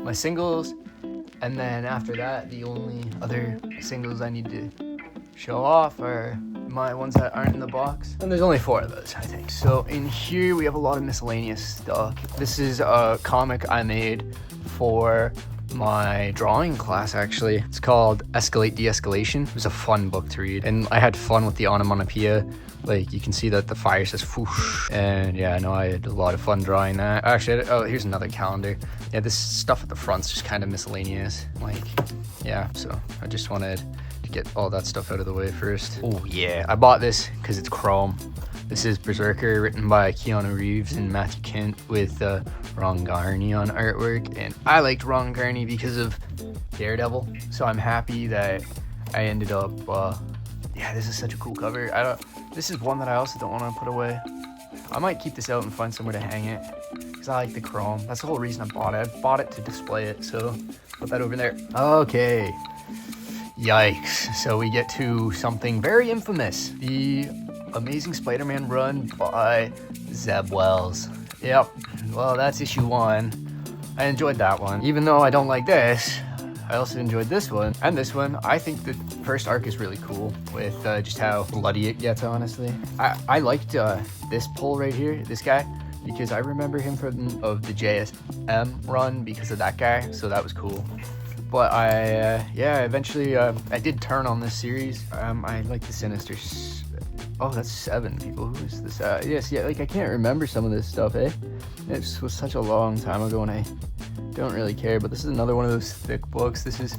my singles, and then after that, the only other singles I need to show off are my ones that aren't in the box, and there's only 4 of those, I think. So in here we have a lot of miscellaneous stuff. This is a comic I made for my drawing class, actually. It's called Escalate De-Escalation. It was a fun book to read, and I had fun with the onomatopoeia. Like, you can see that the fire says whoosh, and yeah, I know I had a lot of fun drawing that. Actually, oh, here's another calendar. Yeah, this stuff at the front's just kind of miscellaneous. Like, yeah, so I just wanted to get all that stuff out of the way first. Oh yeah, I bought this because it's chrome. This is Berserker, written by Keanu Reeves and Matthew Kent, with Ron Garney on artwork. And I liked Ron Garney because of Daredevil, so I'm happy that I ended up, yeah, this is such a cool cover. This is one that I also don't want to put away. I might keep this out and find somewhere to hang it, because I like the chrome. That's the whole reason I bought it. I bought it to display it, so put that over there. Okay. Yikes. So we get to something very infamous. The Amazing Spider-Man run by Zeb Wells. Yep. Well, that's issue 1. I enjoyed that one. Even though I don't like this, I also enjoyed this one and this one. I think the first arc is really cool with just how bloody it gets, honestly. I liked this pull right here, this guy, because I remember him from the JSM run because of that guy, so that was cool. But yeah, eventually I did turn on this series. I like the Sinister. Oh, that's 7 people. Who is this? Yes, yeah, like I can't remember some of this stuff, eh? It was such a long time ago, and I don't really care. But this is another one of those thick books. This is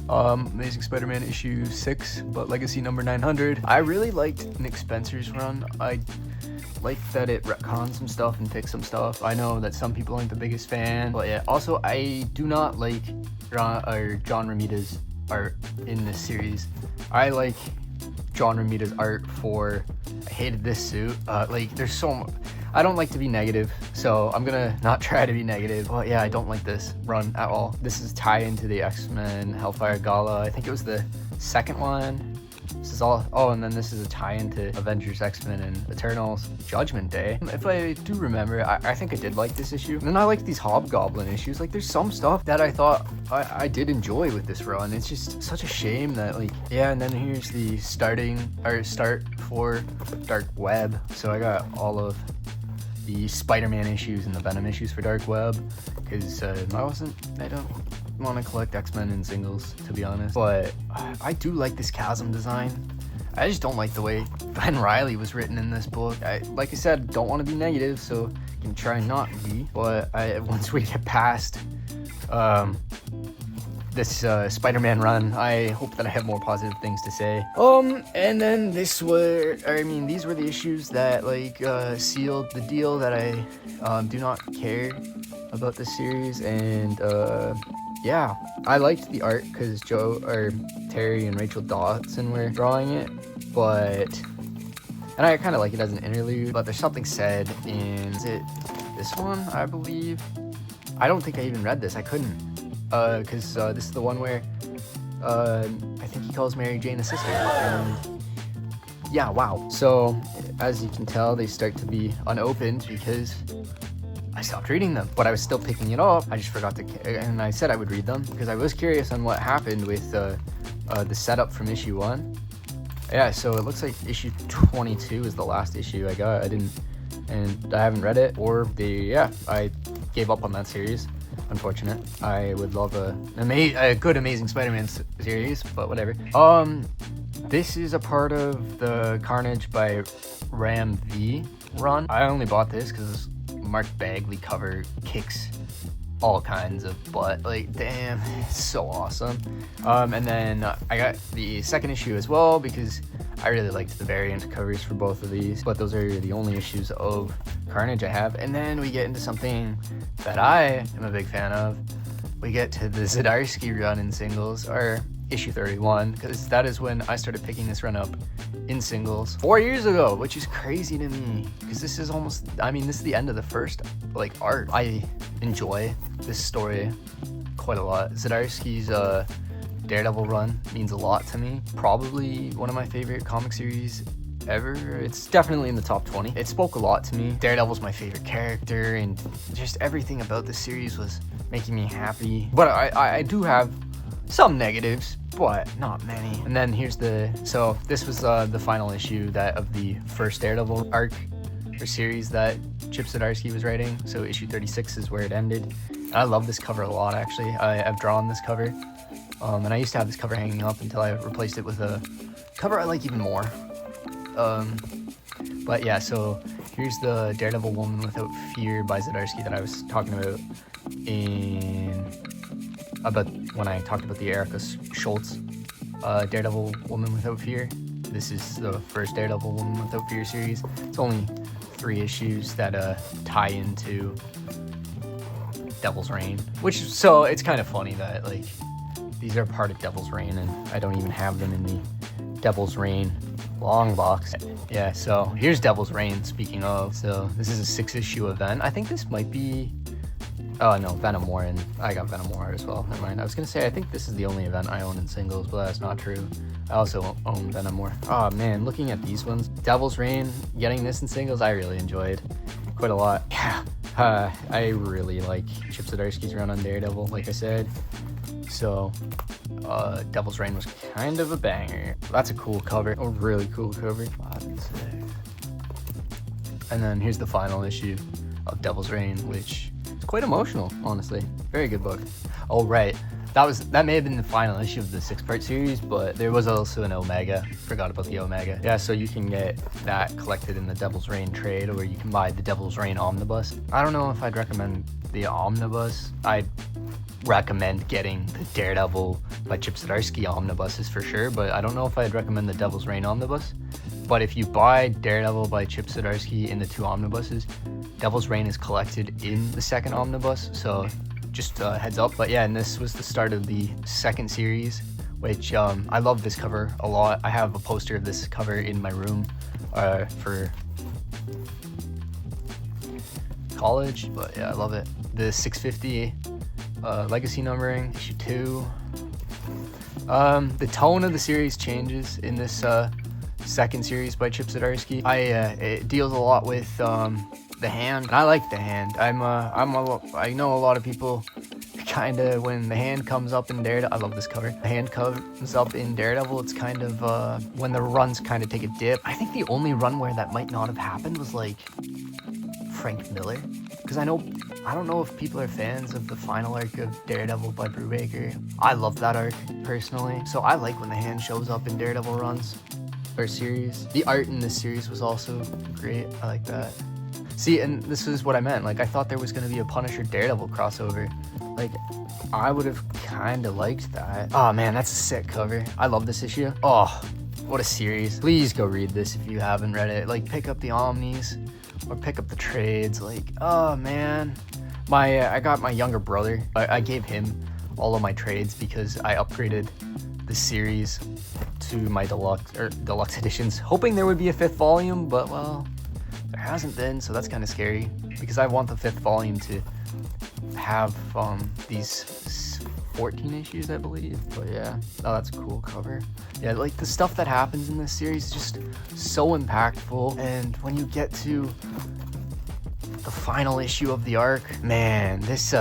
Amazing Spider-Man issue 6, but Legacy number 900. I really liked Nick Spencer's run. I like that it retcons some stuff and fixed some stuff. I know that some people aren't the biggest fan, but yeah. Also, I do not like John Romita's art in this series. I like John Romita's art for, I hated this suit. Like, there's so much. I don't like to be negative, so I'm gonna not try to be negative. But yeah, I don't like this run at all. This is tie into the X-Men Hellfire Gala. I think it was the second one. This is all, oh, and then this is a tie into Avengers, X-Men, and Eternals Judgment Day. If I do remember, I think I did like this issue. And then I like these Hobgoblin issues. Like, there's some stuff that I thought I did enjoy with this run. It's just such a shame that, like, yeah, and then here's the start for Dark Web. So I got all of the Spider-Man issues and the Venom issues for Dark Web, because I don't want to collect X-Men in singles, to be honest. But I do like this Chasm design. I just don't like the way Ben Reilly was written in this book. Like I said, don't want to be negative, so I can try not to be. But once we get past this Spider-Man run, I hope that I have more positive things to say. And then these were the issues that, like, sealed the deal that I do not care about this series. And yeah, I liked the art because Terry and Rachel Dotson were drawing it, and I kind of like it as an interlude. But there's something said in, is it this one, I believe? I don't think I even read this. I couldn't, because this is the one where I think he calls Mary Jane a sister. And yeah, wow. So as you can tell, they start to be unopened because I stopped reading them, but I was still picking it up. I just forgot to, and I said I would read them because I was curious on what happened with the setup from issue 1. Yeah, so it looks like issue 22 is the last issue I got. I haven't read it, or I gave up on that series. Unfortunate. I would love a good Amazing Spider-Man series, but whatever. This is a part of the Carnage by Ram V run. I only bought this because Mark Bagley cover kicks all kinds of butt. Like, damn, it's so awesome. And then I got the second issue as well because I really liked the variant covers for both of these, but those are the only issues of Carnage I have. And then we get into something that I am a big fan of. We get to the Zdarsky run in singles, or issue 31, because that is when I started picking this run up in singles 4 years ago, which is crazy to me because this is this is the end of the first, like, art. I enjoy this story quite a lot. Zdarsky's Daredevil run means a lot to me. Probably one of my favorite comic series ever. It's definitely in the top 20. It spoke a lot to me. Daredevil's my favorite character, and just everything about this series was making me happy. But I do have some negatives, but not many. And then here's so this was the final issue of the first Daredevil arc or series that Chip Zdarsky was writing. So issue 36 is where it ended. And I love this cover a lot, actually. I've drawn this cover. And I used to have this cover hanging up until I replaced it with a cover I like even more. But yeah, so here's the Daredevil Woman Without Fear by Zdarsky that I was talking about when I talked about the Erica Schultz Daredevil Woman Without Fear. This is the first Daredevil Woman Without Fear series. It's only 3 issues that tie into Devil's Reign, so it's kind of funny that like these are part of Devil's Reign and I don't even have them in the Devil's Reign long box. Yeah, so here's Devil's Reign, speaking of. So this is a 6-issue event. I think this might be, oh no, Venom War, and I got Venom War as well. Never mind. I was gonna say I think this is the only event I own in singles, but that's not true. I also own Venom War. Oh man, looking at these ones, Devil's Reign, getting this in singles, I really enjoyed quite a lot. Yeah, I really like Chip Zdarsky's run on Daredevil, like I said. So Devil's Reign was kind of a banger. That's a cool cover, a really cool cover. 5 and 6. And then here's the final issue of Devil's Reign, which is quite emotional, honestly. Very good book. Oh right, that may have been the final issue of the 6-part series, but there was also an Omega. Forgot about the Omega. Yeah, so you can get that collected in the Devil's Reign trade, or you can buy the Devil's Reign omnibus. I don't know if I'd recommend the omnibus. I'd recommend getting the Daredevil by Chip Zdarsky omnibuses for sure, but I don't know if I'd recommend the Devil's Reign omnibus. But if you buy Daredevil by Chip Zdarsky in the 2 omnibuses, Devil's Reign is collected in the 2nd omnibus, so just heads up. But yeah, and this was the start of the 2nd series, which I love this cover a lot. I have a poster of this cover in my room for college, but yeah, I love it. The 650 legacy numbering, issue 2. The tone of the series changes in this 2nd series by Chip Zdarsky. It deals a lot with the Hand, and I like the Hand. I know a lot of people kind of, when the Hand comes up in Daredevil, I love this cover. The Hand comes up in Daredevil, it's kind of when the runs kind of take a dip. I think the only run where that might not have happened was like Frank Miller, because I don't know if people are fans of the final arc of Daredevil by Brubaker. I love that arc personally, so I like when the Hand shows up in Daredevil runs or series. The art in this series was also great. I like that. See, and this is what I meant. Like, I thought there was going to be a Punisher Daredevil crossover. Like, I would have kind of liked that. Oh man, that's a sick cover. I love this issue. Oh, what a series. Please go read this if you haven't read it. Like, pick up the Omnis or pick up the trades. Like, oh man. I got my younger brother. I gave him all of my trades because I upgraded the series to my deluxe editions, hoping there would be a 5th volume, but well, there hasn't been, so that's kind of scary because I want the 5th volume to have these 14 issues, I believe. But yeah, oh, that's a cool cover. Yeah, like the stuff that happens in this series is just so impactful, and when you get to the final issue of the arc, man, this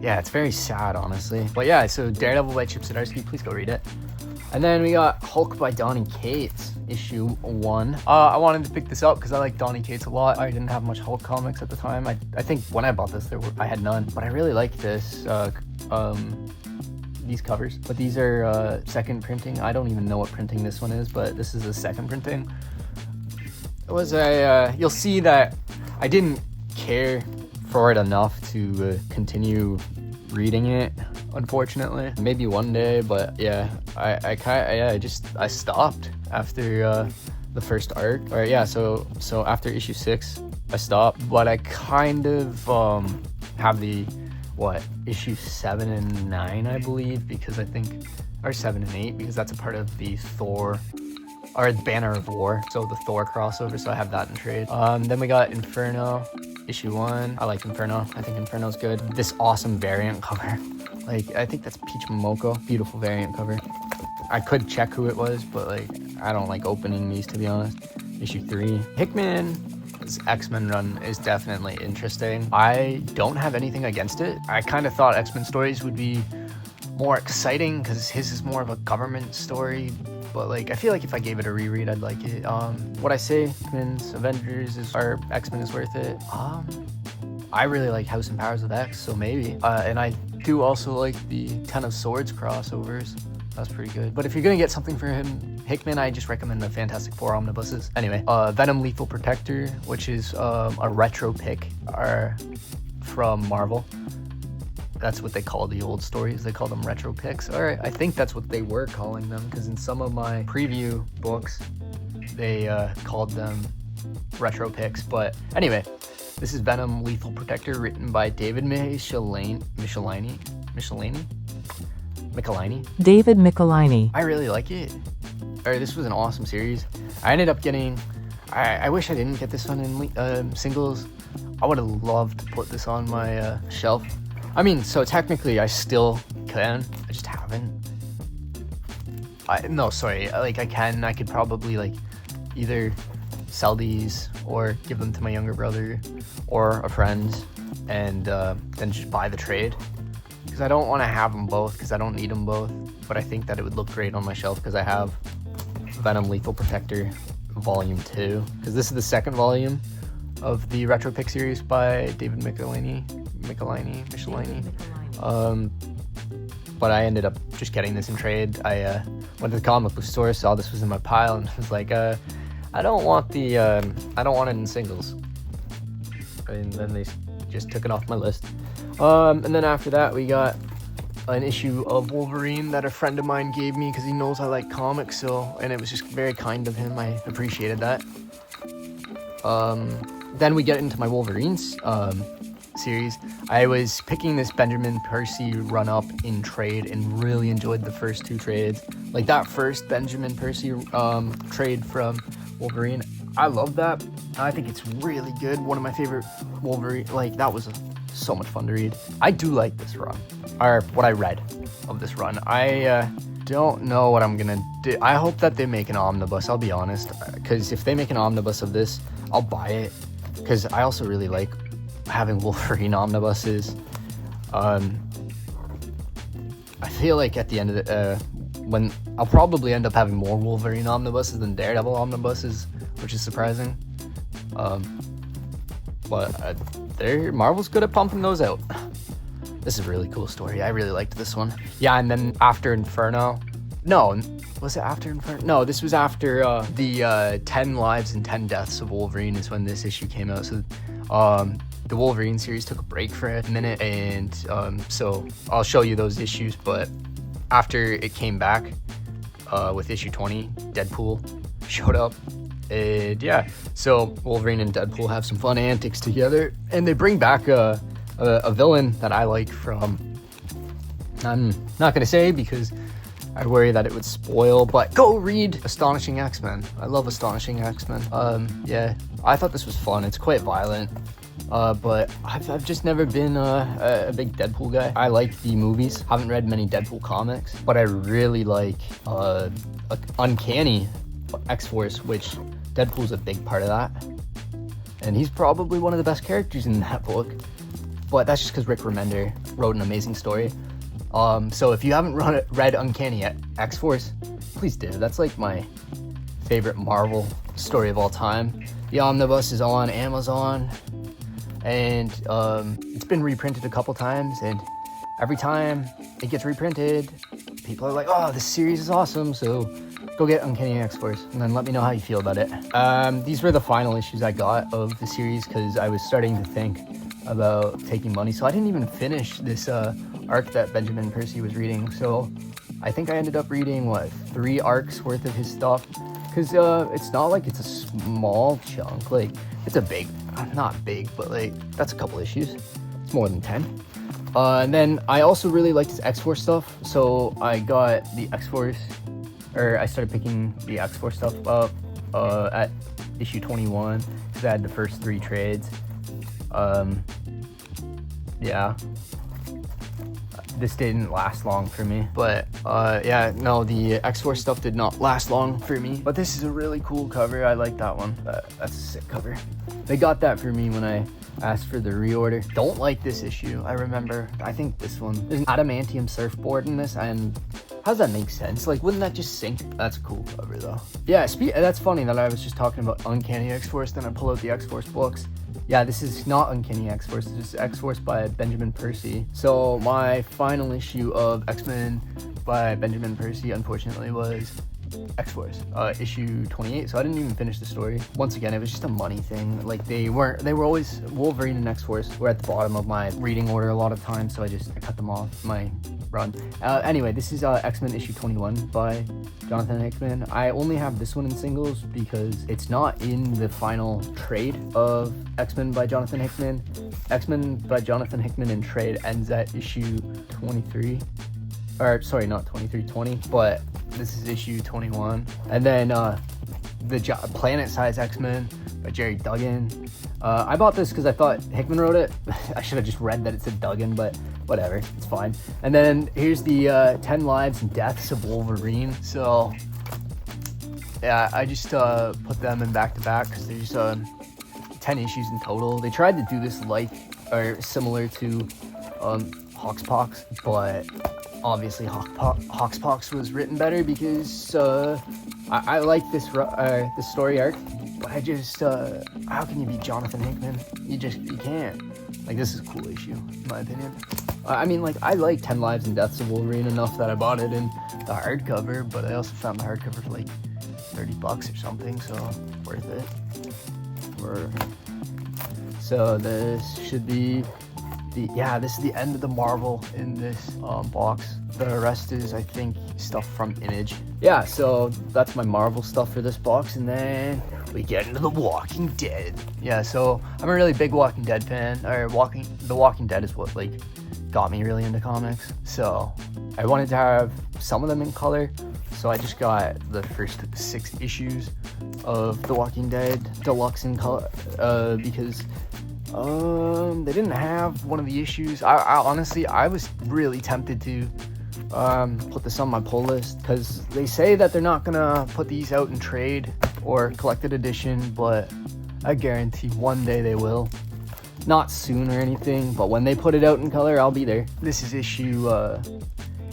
yeah, it's very sad, honestly. But yeah, so Daredevil by Chip Zdarsky, please go read it. And then we got Hulk by Donny Cates, issue 1. I wanted to pick this up because I like Donny Cates a lot. I didn't have much Hulk comics at the time. I think when I bought this, I had none. But I really like this, these covers. But these are 2nd printing. I don't even know what printing this one is, but this is the 2nd printing. It was you'll see that I didn't care for it enough to continue reading it, unfortunately. Maybe one day, but yeah, I stopped after the first arc. Or yeah, so after issue 6 I stopped, but I kind of have the issue 7 and 9, I believe, because I think, or 7 and 8, because that's a part of the Thor or the Banner of War, so the Thor crossover, so I have that in trade. Then we got Inferno, issue 1. I like Inferno. I think Inferno's good. This awesome variant cover. Like, I think that's Peach Momoko. Beautiful variant cover. I could check who it was, but like, I don't like opening these, to be honest. Issue 3. Hickman. This X-Men run is definitely interesting. I don't have anything against it. I kind of thought X-Men stories would be more exciting because his is more of a government story, but like I feel like if I gave it a reread, I'd like it. What I say, X-Men's Avengers or X-Men is worth it. I really like House and Powers of X, so maybe. And I do also like the Ten of Swords crossovers. That's pretty good. But if you're gonna get something for Hickman, I just recommend the Fantastic Four omnibuses. Anyway, Venom Lethal Protector, which is a retro pick from Marvel. That's what they call the old stories. They call them retro picks. Or I think that's what they were calling them, because in some of my preview books, they called them retro picks. But anyway, this is Venom Lethal Protector, written by David Michelinie. David Michelinie. I really like it. This was an awesome series. I ended up getting... I wish I didn't get this one in singles. I would have loved to put this on my shelf. I mean, so technically I still can. I just haven't. I could probably like either sell these or give them to my younger brother or a friend and then just buy the trade. Because I don't want to have them both because I don't need them both. But I think that it would look great on my shelf because I have Venom Lethal Protector Volume 2. Because this is the second volume of the Retro Pick series by David Michelinie. But I ended up just getting this in trade. I went to the comic book store, saw this was in my pile, and was like, I don't want it in singles. And then they just took it off my list. And then after that, we got an issue of Wolverine that a friend of mine gave me because he knows I like comics, and it was just very kind of him. I appreciated that. Then we get into my Wolverines series. I was picking this Benjamin Percy run-up in trade and really enjoyed the first two trades. Like that first Benjamin Percy trade from Wolverine, I love that. I think it's really good. One of my favorite Wolverine, like that was so much fun to read. I do like this run, or what I read of this run. I don't know what I'm gonna do. I hope that they make an omnibus, I'll be honest, because if they make an omnibus of this, I'll buy it, because I also really like having Wolverine omnibuses. I feel like at the end of the when I'll probably end up having more Wolverine omnibuses than Daredevil omnibuses, which is surprising. But Marvel's good at pumping those out. This is a really cool story. I really liked this one. Yeah, and then after Inferno. No, was it after Inferno? No, this was after the 10 Lives and 10 Deaths of Wolverine is when this issue came out. So the Wolverine series took a break for a minute, and so I'll show you those issues. But after it came back with issue 20, Deadpool showed up. And yeah, so Wolverine and Deadpool have some fun antics together, and they bring back a villain that I like from, I'm not going to say because I worry that it would spoil, but go read Astonishing X-Men. I love Astonishing X-Men. Yeah, I thought this was fun. It's quite violent, but I've just never been a big Deadpool guy. I like the movies. Haven't read many Deadpool comics, but I really like Uncanny X-Force, which Deadpool's a big part of that. And he's probably one of the best characters in that book. But that's just because Rick Remender wrote an amazing story. So if you haven't read Uncanny X-Force, please do. That's like my favorite Marvel story of all time. The omnibus is on Amazon, and it's been reprinted a couple times, and every time it gets reprinted, people are like, oh, this series is awesome, so go get Uncanny X-Force, and then let me know how you feel about it. These were the final issues I got of the series, because I was starting to think about taking money, so I didn't even finish this arc that Benjamin Percy was reading. So I think I ended up reading 3 arcs worth of his stuff, because it's not like it's a small chunk. Like, it's a big, not big, but like that's a couple issues. It's more than 10. And then I also really liked his X-Force stuff, so I got the X-Force, or I started picking the X-Force stuff up at issue 21, because I had the first 3 trades. Yeah. this didn't last long for me. But yeah, no, the X-Force stuff did not last long for me. But this is a really cool cover. I like that one. That's a sick cover. They got that for me when I asked for the reorder. Don't like this issue. I remember, I think this one. There's an adamantium surfboard in this, and how does that make sense? Like, wouldn't that just sink? That's a cool cover, though. Yeah, that's funny that I was just talking about Uncanny X-Force, then I pull out the X-Force books. Yeah, this is not Uncanny X-Force, this is X-Force by Benjamin Percy. So my final issue of X-Men by Benjamin Percy, unfortunately, was X-Force, issue 28. So I didn't even finish the story. Once again, it was just a money thing. Like, they were always, Wolverine and X-Force were at the bottom of my reading order a lot of times, so I cut them off my run. Anyway, this is X-Men issue 21 by Jonathan Hickman. I only have this one in singles because it's not in the final trade of X-Men by Jonathan Hickman. X-Men by Jonathan Hickman in trade ends at issue 23. Or, sorry, not 23, 20, but this is issue 21. And then the Planet-Size X-Men by Jerry Duggan. I bought this because I thought Hickman wrote it. I should have just read that it said Duggan, but whatever, it's fine. And then here's the 10 Lives and Deaths of Wolverine. So, yeah, I just put them in back-to-back because there's 10 issues in total. They tried to do this similar to Hoxpox, but obviously Hoxpox was written better because I like this story arc, but I just how can you beat Jonathan Hickman? You can't. Like, this is a cool issue in my opinion. I mean, like, I like 10 Lives and Deaths of Wolverine enough that I bought it in the hardcover, but I also found the hardcover for like $30 or something, so worth it. So this should be this is the end of the Marvel in this box. The rest is, I think, stuff from Image. Yeah, so that's my Marvel stuff for this box, and then we get into The Walking Dead. Yeah, so I'm a really big Walking Dead fan. The Walking Dead is what, like, got me really into comics. So I wanted to have some of them in color, so I just got the first 6 issues of The Walking Dead Deluxe in color because they didn't have one of the issues. I honestly, I was really tempted to put this on my pull list because they say that they're not gonna put these out in trade or collected edition, but I guarantee one day they will. Not soon or anything, but when they put it out in color, I'll be there. This is issue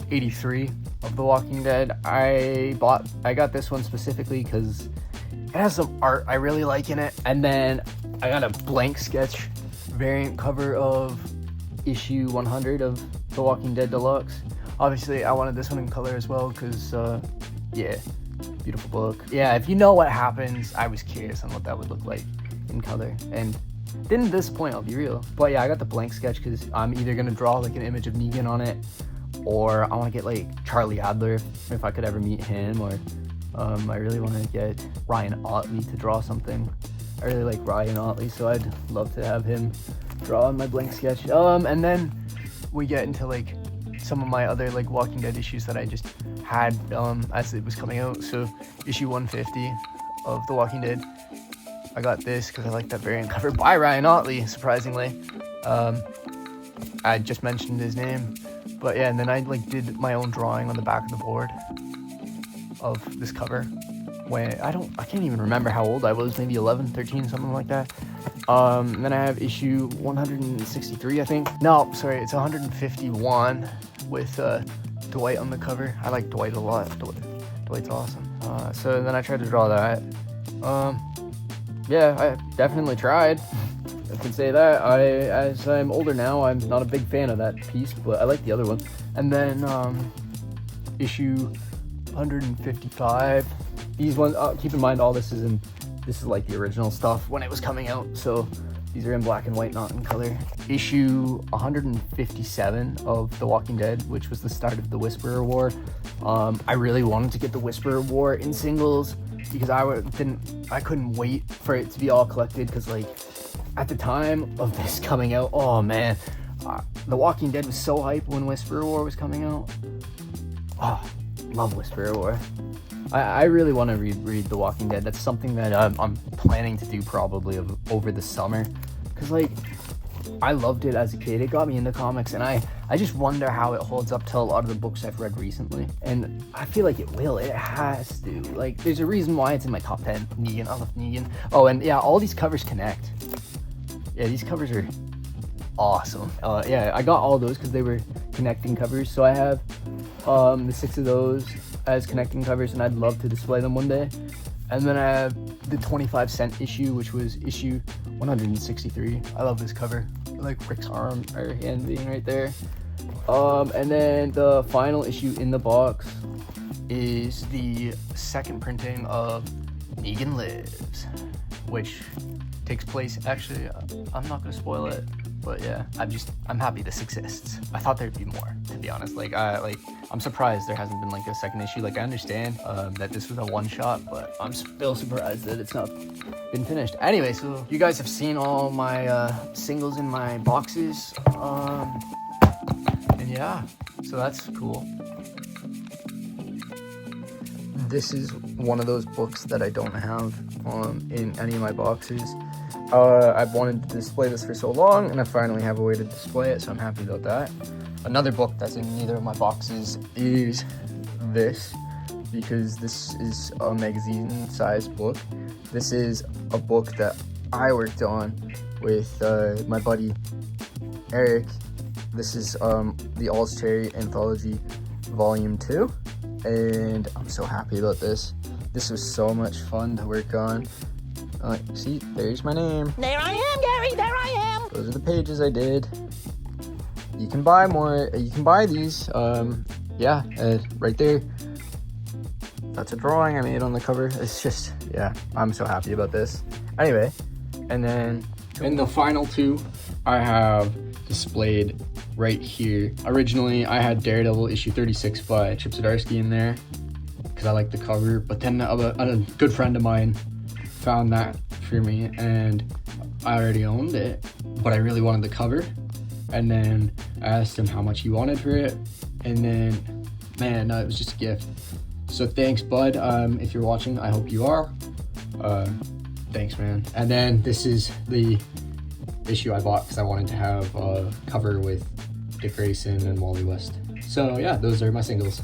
83 of The Walking Dead. I got this one specifically because it has some art I really like in it, and then I got a blank sketch variant cover of issue 100 of The Walking Dead Deluxe. Obviously, I wanted this one in color as well because, yeah, beautiful book. Yeah, if you know what happens, I was curious on what that would look like in color, and didn't disappoint, I'll be real. But yeah, I got the blank sketch because I'm either going to draw like an image of Negan on it, or I want to get like Charlie Adler if I could ever meet him, or I really want to get Ryan Otley to draw something. I really like Ryan Otley, so I'd love to have him draw on my blank sketch. And then we get into like some of my other like Walking Dead issues that I just had as it was coming out. So issue 150 of The Walking Dead, I got this because I like that variant cover by Ryan Otley, surprisingly. I just mentioned his name, but yeah, and then I like did my own drawing on the back of the board of this cover when I can't even remember how old I was, maybe 11, 13, something like that. And then I have issue 163, I think. No, sorry, it's 151 with Dwight on the cover. I like Dwight a lot. Dwight's awesome. So then I tried to draw that. Yeah, I definitely tried. I can say that. As I'm older now, I'm not a big fan of that piece, but I like the other one. And then issue 155. These ones, keep in mind, all this is like the original stuff when it was coming out, so these are in black and white, not in color. Issue 157 of The Walking Dead, which was the start of the Whisperer War. I really wanted to get the Whisperer War in singles because I couldn't wait for it to be all collected, because like at the time of this coming out, oh man, The Walking Dead was so hype when Whisperer War was coming out. Oh, love Whisperer War. I really want to read The Walking Dead. That's something that I'm planning to do probably over the summer, because like I loved it as a kid. It got me into comics, and I just wonder how it holds up to a lot of the books I've read recently. And I feel like it will. It has to. Like, there's a reason why it's in my top 10. Negan. I love Negan. Oh, and yeah, all these covers connect. Yeah, these covers are awesome. Yeah, I got all those because they were connecting covers. So I have the 6 of those as connecting covers, and I'd love to display them one day. And then I have the 25-cent issue, which was issue 163. I love this cover. I like Rick's arm or hand being right there. And then the final issue in the box is the second printing of Negan Lives, which takes place, actually, I'm not gonna spoil it, but yeah, I'm happy this exists. I thought there'd be more, to be honest. I'm surprised there hasn't been like a second issue. Like, I understand that this was a one-shot, but I'm still surprised that it's not been finished. Anyway, so you guys have seen all my singles in my boxes, and yeah, so that's cool. This is one of those books that I don't have in any of my boxes. I've wanted to display this for so long, and I finally have a way to display it, so I'm happy about that. Another book that's in neither of my boxes is this, because this is a magazine-sized book. This is a book that I worked on with my buddy Eric. This is the All's Cherry Anthology Volume 2, and I'm so happy about this. This was so much fun to work on. See, there's my name. There I am, Gary, there I am. Those are the pages I did. You can buy more, you can buy these, yeah, right there. That's a drawing I made on the cover. It's just, yeah, I'm so happy about this. Anyway, and then in the final 2, I have displayed right here. Originally, I had Daredevil issue 36 by Chip Zdarsky in there, because I like the cover, but then a good friend of mine found that for me, and I already owned it, but I really wanted the cover. And then I asked him how much he wanted for it, and then, man, it was just a gift. So thanks, bud. If you're watching, I hope you are. Thanks, man. And then this is the issue I bought because I wanted to have a cover with Dick Grayson and Wally West. So yeah, those are my singles.